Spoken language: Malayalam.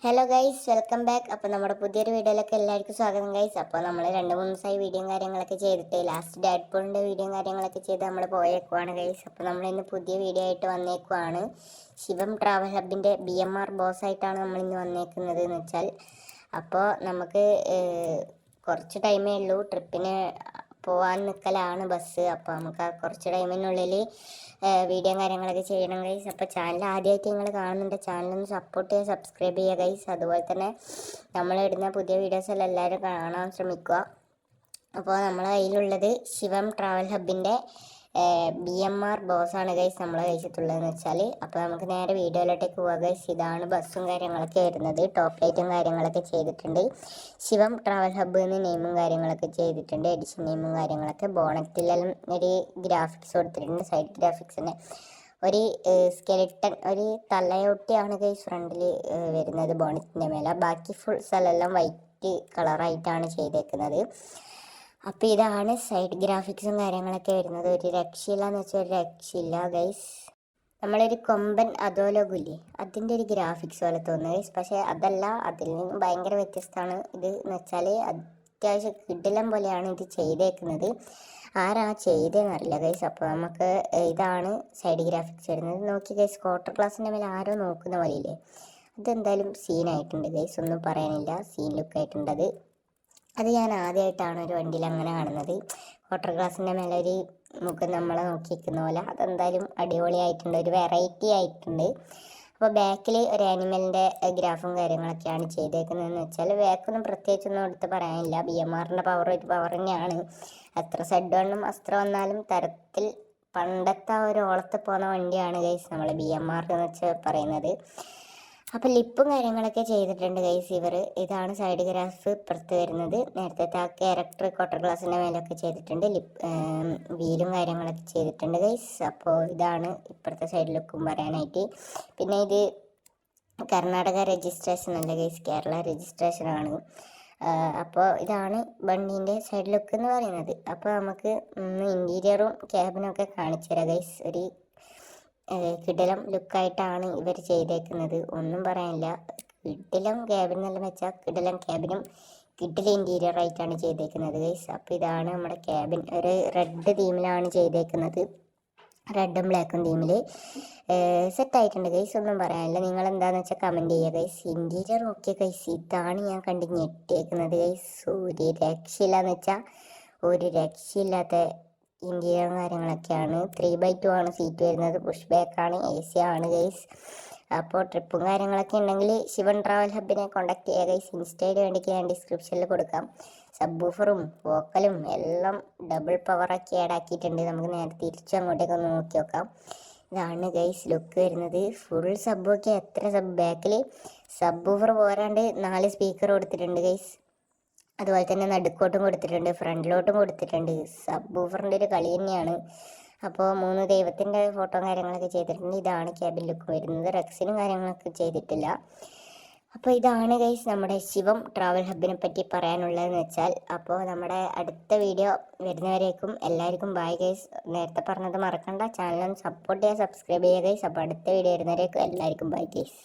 Hello guys, welcome back. അപ്പോൾ നമ്മുടെ പുതിയൊരു വീഡിയോയിലേക്ക് എല്ലാവർക്കും സ്വാഗതം ഗൈസ്. അപ്പോൾ നമ്മൾ 2-3 ദിവസമായി വീഡിയോയും കാര്യങ്ങളൊക്കെ ചെയ്തിട്ട് ലാസ്റ്റ് ഡാഡ്പോളിൻ്റെ വീഡിയോയും കാര്യങ്ങളൊക്കെ ചെയ്ത് നമ്മൾ പോയേക്കുവാണ് ഗൈസ്. അപ്പോൾ നമ്മളിന്ന് പുതിയ വീഡിയോ ആയിട്ട് വന്നേക്കുവാണ്. ശിവം ട്രാവൽ ഹബിൻ്റെ BMR ബോസ് ആയിട്ടാണ് നമ്മളിന്ന് വന്നേക്കുന്നത് എന്ന് വെച്ചാൽ. അപ്പോൾ നമുക്ക് കുറച്ച് ടൈമേ ഉള്ളൂ ട്രിപ്പിന് പോകാൻ നിൽക്കലാണ് ബസ്. അപ്പോൾ നമുക്ക് ആ കുറച്ച് ടൈമിനുള്ളിൽ വീഡിയോയും കാര്യങ്ങളൊക്കെ ചെയ്യണം ഗൈസ്. അപ്പോൾ ചാനൽ ആദ്യമായിട്ട് നിങ്ങൾ കാണുന്നുണ്ട്, ചാനലൊന്ന് സപ്പോർട്ട് ചെയ്യുക, സബ്സ്ക്രൈബ് ചെയ്യുക ഗൈസ്. അതുപോലെ തന്നെ നമ്മളിടുന്ന പുതിയ വീഡിയോസ് എല്ലാം എല്ലാവരും കാണാൻ ശ്രമിക്കുക. അപ്പോൾ നമ്മളെ കയ്യിലുള്ളത് ശിവം ട്രാവൽ ഹബിൻ്റെ BMR ബോസാണ് ഗൈസ് നമ്മളെ കഴിച്ചിട്ടുള്ളതെന്ന് വെച്ചാൽ. അപ്പോൾ നമുക്ക് നേരെ വീഡിയോയിലോട്ടേക്ക് പോവുക ഗൈസ്. ഇതാണ് ബസ്സും കാര്യങ്ങളൊക്കെ വരുന്നത്. ടോപ്പ് ലൈറ്റും കാര്യങ്ങളൊക്കെ ചെയ്തിട്ടുണ്ട്. ശിവം ട്രാവൽ ഹബ്ബ് എന്ന് നെയിമും കാര്യങ്ങളൊക്കെ ചെയ്തിട്ടുണ്ട്. എഡിഷൻ നെയിമും കാര്യങ്ങളൊക്കെ. ബോണറ്റിലെല്ലാം ഒരു ഗ്രാഫിക്സ് കൊടുത്തിട്ടുണ്ട്. സൈഡ് ഗ്രാഫിക്സിന് ഒരു സ്കെലിട്ടൺ, ഒരു തലയൊട്ടിയാണ് ഗൈസ് ഫ്രണ്ടിൽ വരുന്നത് ബോണറ്റിൻ്റെ മേലെ. ബാക്കി ഫുൾ സ്ഥലമെല്ലാം വൈറ്റ് കളറായിട്ടാണ് ചെയ്തേക്കുന്നത്. അപ്പോൾ ഇതാണ് സൈഡ് ഗ്രാഫിക്സും കാര്യങ്ങളൊക്കെ വരുന്നത്. ഒരു രക്ഷയില്ല എന്ന് വെച്ചാൽ ഒരു രക്ഷയില്ല ഗൈസ്. നമ്മളൊരു കൊമ്പൻ അധോലോകില്ലേ, അതിൻ്റെ ഒരു ഗ്രാഫിക്സ് പോലെ തോന്നുന്നു ഗൈസ്. പക്ഷേ അതല്ല, അതിൽ നിന്ന് ഭയങ്കര വ്യത്യസ്തമാണ് ഇത് എന്ന് വെച്ചാൽ. അത്യാവശ്യം കിടിലം പോലെയാണ് ഇത് ചെയ്തേക്കുന്നത്. ആരാ ചെയ്തതെന്നറിയില്ല ഗൈസ്. അപ്പോൾ നമുക്ക് ഇതാണ് സൈഡ് ഗ്രാഫിക്സ് വരുന്നത്. നോക്കി ഗൈസ്, ക്വാർട്ടർ ക്ലാസ്സിൻ്റെ മേലെ ആരോ നോക്കുന്ന പോലെയില്ലേ, അതെന്തായാലും സീനായിട്ടുണ്ട് ഗൈസ്, ഒന്നും പറയാനില്ല. സീൻ ലുക്കായിട്ടുണ്ട് അത്. ഞാൻ ആദ്യമായിട്ടാണ് ഒരു വണ്ടിയിൽ അങ്ങനെ കാണുന്നത്. വാട്ടർ ഗ്ലാസിൻ്റെ മേലെ ഒരു മുഖം നമ്മളെ നോക്കി നിൽക്കുന്ന പോലെ. അതെന്തായാലും അടിപൊളിയായിട്ടുണ്ട്, ഒരു വെറൈറ്റി ആയിട്ടുണ്ട്. അപ്പോൾ ബാക്കിൽ ഒരു ആനിമലിൻ്റെ ഗ്രാഫും കാര്യങ്ങളൊക്കെയാണ് ചെയ്തേക്കുന്നതെന്ന് വെച്ചാൽ. ബാക്കൊന്നും പ്രത്യേകിച്ചൊന്നും എടുത്ത് പറയാനില്ല. BMRൻ്റെ പവർ ഒരു പവർ തന്നെയാണ്. എത്ര സെഡ് വണ്ണും അസ്ത്ര വന്നാലും തരത്തിൽ പണ്ടത്തെ ഒരു ഓളത്ത് പോകുന്ന വണ്ടിയാണ് ഗൈസ് നമ്മൾ BMR എന്ന് വെച്ചാൽ പറയുന്നത്. അപ്പോൾ ലിപ്പും കാര്യങ്ങളൊക്കെ ചെയ്തിട്ടുണ്ട് ഗൈസ് ഇവർ. ഇതാണ് സൈഡ് ഗ്രാഫ് പുറത്ത് വരുന്നത്. നേരത്തെ ആ ക്യാരക്ടർ ക്വാർട്ടർ ഗ്ലാസിൻ്റെ മേലൊക്കെ ചെയ്തിട്ടുണ്ട്. വീലും കാര്യങ്ങളൊക്കെ ചെയ്തിട്ടുണ്ട് ഗൈസ്. അപ്പോൾ ഇതാണ് ഇപ്പുറത്തെ സൈഡ് ലുക്കും പറയാനായിട്ട്. പിന്നെ ഇത് കർണാടക രജിസ്ട്രേഷൻ അല്ല ഗൈസ്, കേരള രജിസ്ട്രേഷനാണ്. അപ്പോൾ ഇതാണ് വണ്ടീൻ്റെ സൈഡ് ലുക്ക് എന്ന് പറയുന്നത്. അപ്പോൾ നമുക്ക് ഇൻറ്റീരിയറും ക്യാബിനും ഒക്കെ കാണിച്ചു തരാം ഗൈസ്. ഒരു കിടിലം ലുക്കായിട്ടാണ് ഇവർ ചെയ്തേക്കുന്നത്, ഒന്നും പറയാനില്ല. കിടിലം ക്യാബിൻ എന്നെല്ലാം വെച്ചാൽ കിടിലം ക്യാബിനും കിടിലം ഇൻറ്റീരിയർ ആയിട്ടാണ് ചെയ്തേക്കുന്നത് ഗൈസ്. അപ്പോൾ ഇതാണ് നമ്മുടെ ക്യാബിൻ. ഒരു റെഡ് തീമിലാണ് ചെയ്തേക്കുന്നത്. റെഡും ബ്ലാക്കും തീമിൽ സെറ്റായിട്ടുണ്ട് ഗൈസ്, ഒന്നും പറയാനില്ല. നിങ്ങൾ എന്താണെന്ന് വെച്ചാൽ കമൻറ്റ് ചെയ്യുക ഗൈസ്. ഇൻറ്റീരിയർ ഓക്കെ ഗൈസ്, ഇതാണ് ഞാൻ കണ്ട് ഞെട്ടിയേക്കുന്നത് ഗൈസ്. ഒരു രക്ഷയില്ലാന്ന് വെച്ചാൽ ഒരു രക്ഷയില്ലാത്ത ഇൻറ്റീരിയറും കാര്യങ്ങളൊക്കെയാണ്. 3x2 ആണ് സീറ്റ് വരുന്നത്. പുഷ് ബാക്കാണ്, AC ആണ് ഗൈസ്. അപ്പോൾ ട്രിപ്പും കാര്യങ്ങളൊക്കെ ഉണ്ടെങ്കിൽ ശിവൻ ട്രാവൽ ഹബിനെ കോൺടാക്ട് ചെയ്യുക ഗൈസ്. ഇൻസ്റ്റയിൽ വേണ്ടിയിട്ട് ഞാൻ ഡിസ്ക്രിപ്ഷനിൽ കൊടുക്കാം. സബ് വൂഫറും വോക്കലും എല്ലാം ഡബിൾ പവറൊക്കെ ആഡാക്കിയിട്ടുണ്ട്. നമുക്ക് നേരെ തിരിച്ചും അങ്ങോട്ടേക്ക് ഒന്ന് നോക്കി നോക്കാം. ഇതാണ് ഗൈസ് ലുക്ക് വരുന്നത്. ഫുൾ സബ്ബൊക്കെ എത്ര സബ് ബാക്കിൽ സബ് വൂഫർ പോരാണ്ട് 4 സ്പീക്കർ കൊടുത്തിട്ടുണ്ട് ഗൈസ്. അതുപോലെ തന്നെ നടുക്കോട്ടും കൊടുത്തിട്ടുണ്ട്, ഫ്രണ്ടിലോട്ടും കൊടുത്തിട്ടുണ്ട്. സബ് വൂഫറിൻ്റെ ഒരു കളി തന്നെയാണ്. അപ്പോൾ 3 ദൈവത്തിൻ്റെ ഫോട്ടോ കാര്യങ്ങളൊക്കെ ചെയ്തിട്ടുണ്ട്. ഇതാണ് ക്യാബിൻ ലുക്ക് വരുന്നത്. റെക്സിനും കാര്യങ്ങളൊക്കെ ചെയ്തിട്ടില്ല. അപ്പോൾ ഇതാണ് ഗൈസ് നമ്മുടെ ശിവം ട്രാവൽ ഹബിനെ പറ്റി പറയാനുള്ളതെന്ന് വെച്ചാൽ. അപ്പോൾ നമ്മുടെ അടുത്ത വീഡിയോ വരുന്നവരേക്കും എല്ലാവർക്കും ബൈ ഗൈസ്. നേരത്തെ പറഞ്ഞത് മറക്കണ്ട, ചാനലൊന്ന് സപ്പോർട്ട് ചെയ്യുക, സബ്സ്ക്രൈബ് ചെയ്യുക ഗൈസ്. അപ്പോൾ അടുത്ത വീഡിയോ വരുന്നവരേക്കും എല്ലാവർക്കും ബൈ ഗൈസ്.